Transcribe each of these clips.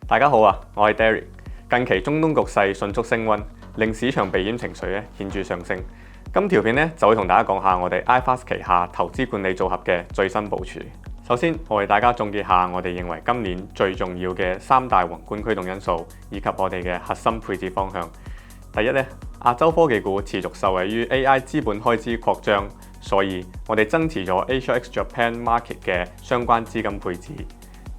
大家好啊，我係 Derek。近期中東局勢迅速升溫，令市場避險情緒顯著上升。今條片就會同大家講下我哋 iFAST 旗下投資管理組合嘅最新部署。首先，我為大家總結下我哋認為今年最重要嘅3大宏觀驅動因素，以及我哋嘅核心配置方向。第一亞洲科技股持續受惠於 AI 資本開支擴張，所以我哋增持咗 Asia X Japan Market 嘅相關資金配置。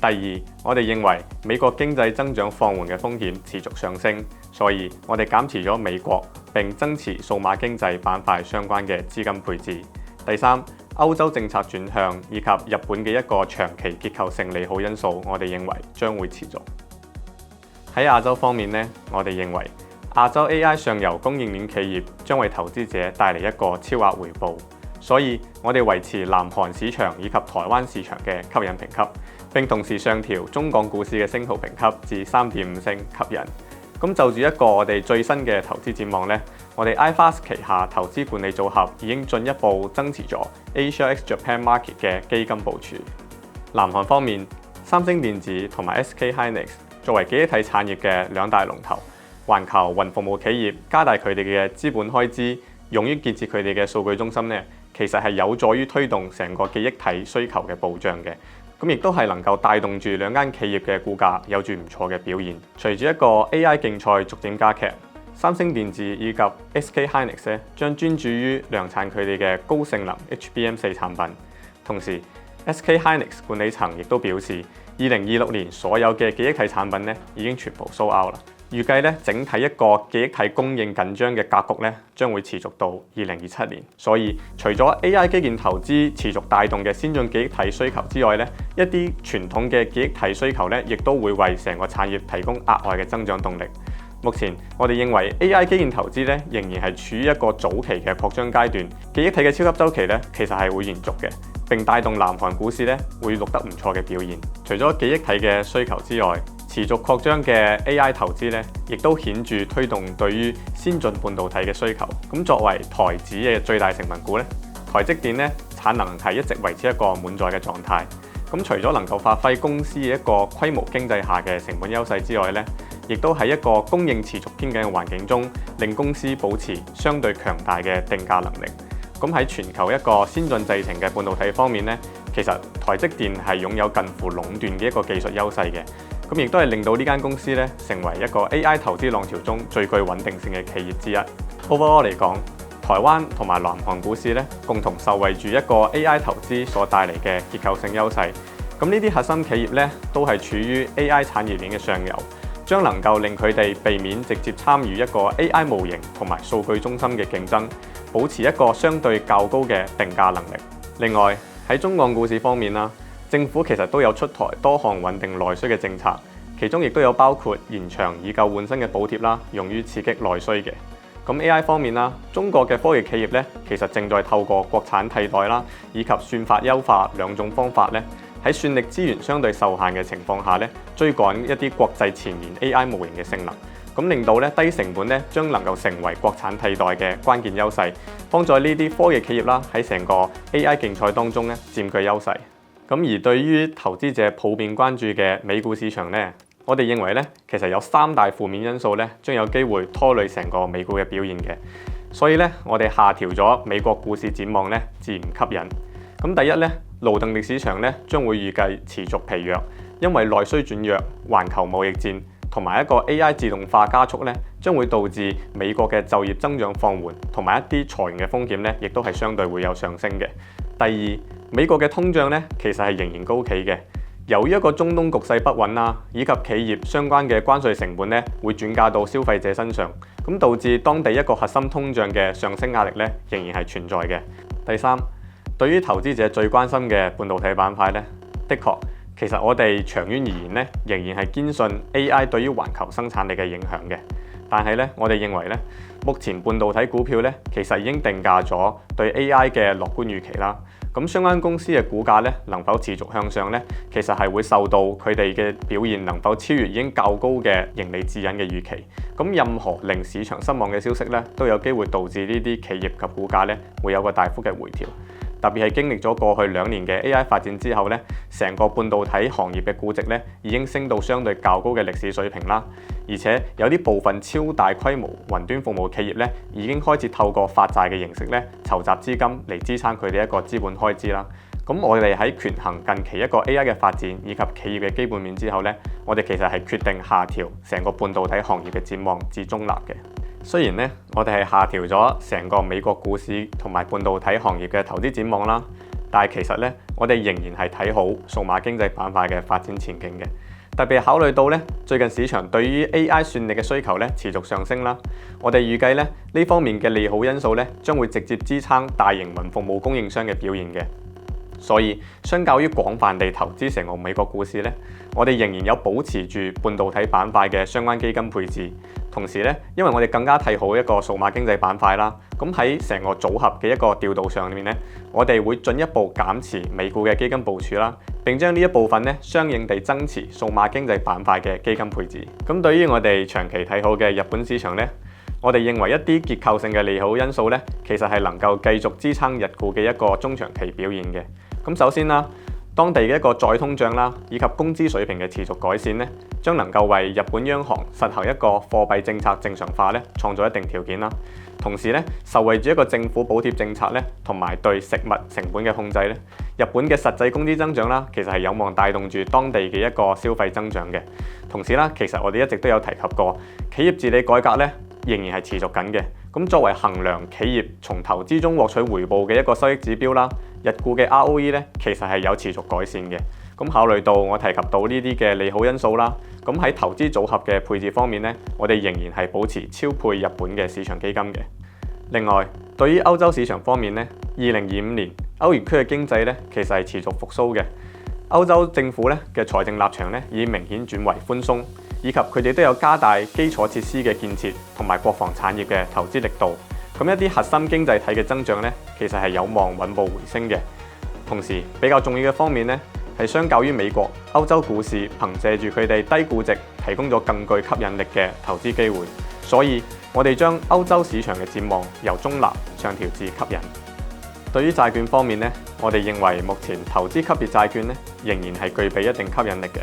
第二，我哋認為美國經濟增長放緩嘅風險持續上升，所以我哋減持咗美國並增持數碼經濟板塊相關嘅資金配置。第三，歐洲政策轉向以及日本嘅一個長期結構性利好因素，我哋認為將會持續。喺亞洲方面我哋認為亞洲 AI 上游供應鏈企業將為投資者帶嚟一個超額回報，所以我哋維持南韓市場以及台灣市場嘅吸引評級，並同時上調中港股市嘅星號評級至3.5星吸引。咁就住一個我哋最新嘅投資展望我哋 iFAST 旗下投資管理組合已經進一步增持咗 Asia X Japan Market 嘅基金部署。南韓方面，三星電子同埋 SK Hynix 作為記憶體產業嘅兩大龍頭，環球雲服務企業加大佢哋嘅資本開支，用於建設佢哋嘅數據中心其實係有助於推動成個記憶體需求嘅暴漲嘅。咁亦都係能夠帶動住兩間企業嘅股價有住唔錯嘅表現。隨住一個 AI 競賽逐漸加劇，三星電子以及 SK Hynix 將專注於量產佢哋嘅高性能 HBM4 產品。同時 SK Hynix 管理層亦都表示，2026年所有嘅記憶體產品已經全部 sold out 啦。預計整體一個記憶體供應緊張嘅格局將會持續到2027年。所以除咗 AI 基建投資持續帶動嘅先進記憶體需求之外一啲傳統嘅記憶體需求亦都會為成個產業提供額外嘅增長動力。目前我哋認為 AI 基建投資仍然係處於一個早期嘅擴張階段，記憶體嘅超級週期其實係會延續嘅，並帶動南韓股市會錄得唔錯嘅表現。除咗記憶體嘅需求之外，持續擴張嘅 AI 投資亦都顯著推動對於先進半導體嘅需求。咁作為台指嘅最大成分股台積電產能係一直維持一個滿載嘅狀態。咁除咗能夠發揮公司一個規模經濟下嘅成本優勢之外亦都喺一個供應持續偏緊嘅環境中，令公司保持相對強大嘅定價能力。咁喺全球一個先進製程嘅半導體方面其實台積電係擁有近乎壟斷嘅一個技術優勢嘅。咁亦都係令到呢間公司成為一個 AI 投資浪潮中最具穩定性嘅企業之一。Overall 嚟講，台灣同埋南韓股市共同受惠住一個 AI 投資所帶嚟嘅結構性優勢。咁呢啲核心企業都係處於 AI 產業鏈嘅上游，將能夠令佢哋避免直接參與一個 AI 模型同埋數據中心嘅競爭，保持一個相對較高嘅定價能力。另外喺中港股市方面政府其實都有出台多項穩定內需嘅政策，其中亦都有包括延長以舊換新嘅補貼用於刺激內需嘅。咁 AI 方面中國嘅科技企業其實正在透過國產替代以及算法優化兩種方法喺算力資源相對受限嘅情況下追趕一啲國際前沿 AI 模型嘅性能，咁令到低成本將能夠成為國產替代嘅關鍵優勢，幫助呢啲科技企業喺成個 AI 競賽當中佔據優勢。咁而對於投資者普遍關注嘅美股市場我哋認為其實有3大負面因素將有機會拖累成個美股嘅表現嘅，所以我哋下調咗美國股市展望自然吸引。咁第一勞動力市場將會預計持續疲弱，因為內需轉弱、環球貿易戰同埋一個 AI 自動化加速將會導致美國嘅就業增長放緩，同埋一啲裁員嘅風險亦都係相對會有上升嘅。第二，美國嘅通脹其實係仍然高企嘅，由於一個中東局勢不穩以及企業相關嘅關稅成本會轉嫁到消費者身上，咁導致當地一個核心通脹嘅上升壓力仍然係存在嘅。第三，對於投資者最關心嘅半導體板塊的確其實我哋長遠而言仍然係堅信 AI 對於環球生產力嘅影響嘅。但係我哋認為目前半導體股票其實已經定價咗對 AI 嘅樂觀預期啦。咁相關公司嘅股價能否持續向上其實係會受到佢哋嘅表現能否超越已經較高嘅盈利指引嘅預期。咁任何令市場失望嘅消息都有機會導致呢啲企業及股價會有個大幅嘅回調。特別係經歷咗過去2年嘅 AI 發展之後咧，成個半導體行業嘅估值咧已經升到相對較高嘅歷史水平啦。而且有啲部分超大規模雲端服務企業咧，已經開始透過發債嘅形式咧籌集資金嚟支撐佢哋一個資本開支啦。咁我哋喺權衡近期一個 AI 嘅發展以及企業嘅基本面之後咧，我哋其實係決定下調成個半導體行業嘅展望至中立嘅。雖然咧，我哋係下調咗成個美國股市同埋半導體行業嘅投資展望啦，但係其實咧，我哋仍然係睇好數碼經濟板塊嘅發展前景嘅。特別考慮到咧，最近市場對於 AI 算力嘅需求咧持續上升啦，我哋預計咧呢方面嘅利好因素咧將會直接支撐大型雲服務供應商嘅表現嘅。所以，相較於廣泛地投資成個美國股市咧，我哋仍然有保持住半導體板塊嘅相關基金配置。同時咧，因為我哋更加睇好一個數碼經濟板塊啦，咁喺成個組合嘅一個調度上面咧，我哋會進一步減持美股嘅基金部署啦，並將呢一部分咧相應地增持數碼經濟板塊嘅基金配置。咁對於我哋長期睇好嘅日本市場咧，我哋認為一啲結構性嘅利好因素咧，其實係能夠繼續支撐日股嘅一個中長期表現嘅。咁首先啦，當地嘅一個再通脹啦，以及工資水平嘅持續改善咧，將能夠為日本央行實行一個貨幣政策正常化咧，創造一定條件啦。同時咧，受惠住一個政府補貼政策咧，同埋對食物成本嘅控制咧，日本嘅實際工資增長啦，其實係有望帶動住當地嘅一個消費增長嘅。同時啦，其實我哋一直都有提及過，企業治理改革咧，仍然係持續緊嘅。咁作為衡量企業從投資中獲取回報嘅一個收益指標啦，日股嘅 ROE 咧，其實係有持續改善嘅。咁考慮到我提及到呢啲嘅利好因素啦，咁喺投資組合嘅配置方面咧，我哋仍然係保持超配日本嘅市場基金嘅。另外，對於歐洲市場方面咧，2025年歐元區嘅經濟咧，其實係持續復甦嘅。歐洲政府咧嘅財政立場咧，已明顯轉為寬鬆，以及佢哋都有加大基礎設施嘅建設同埋國防產業嘅投資力度。咁一啲核心經濟體嘅增長咧，其實係有望穩步回升嘅。同時，比較重要嘅方面咧，係相較於美國、歐洲股市，憑藉住佢哋低估值，提供咗更具吸引力嘅投資機會。所以，我哋將歐洲市場嘅展望由中立上調至吸引。對於債券方面咧，我哋認為目前投資級別債券咧，仍然係具備一定吸引力嘅。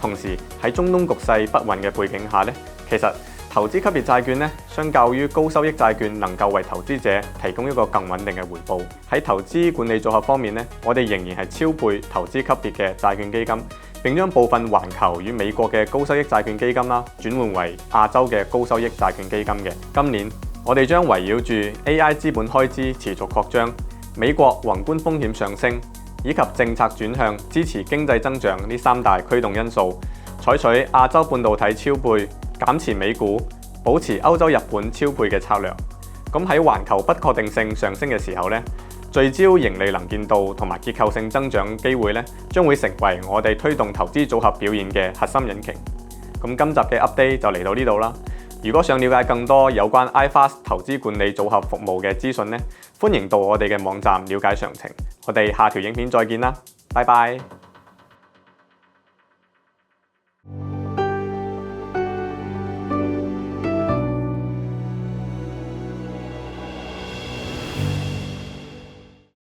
同時喺中東局勢不穩嘅背景下咧，其實投資級別債券咧，相較於高收益債券，能夠為投資者提供一個更穩定嘅回報。喺投資管理組合方面咧，我哋仍然係超配投資級別嘅債券基金，並將部分環球與美國嘅高收益債券基金啦，轉換為亞洲嘅高收益債券基金嘅。今年我哋將圍繞住 AI 資本開支持續擴張、美國宏觀風險上升以及政策轉向支持經濟增長呢3大驅動因素，採取亞洲半導體超配、減持美股、保持歐洲日本超配嘅策略。咁喺環球不確定性上升嘅時候咧，聚焦盈利能見度同埋結構性增長機會咧，將會成為我哋推動投資組合表現嘅核心引擎。咁今集嘅 update 就嚟到呢度啦。如果想了解更多有關 iFAST 投資管理組合服務嘅資訊咧，歡迎到我哋嘅網站了解詳情。我哋下條影片再見啦，拜拜。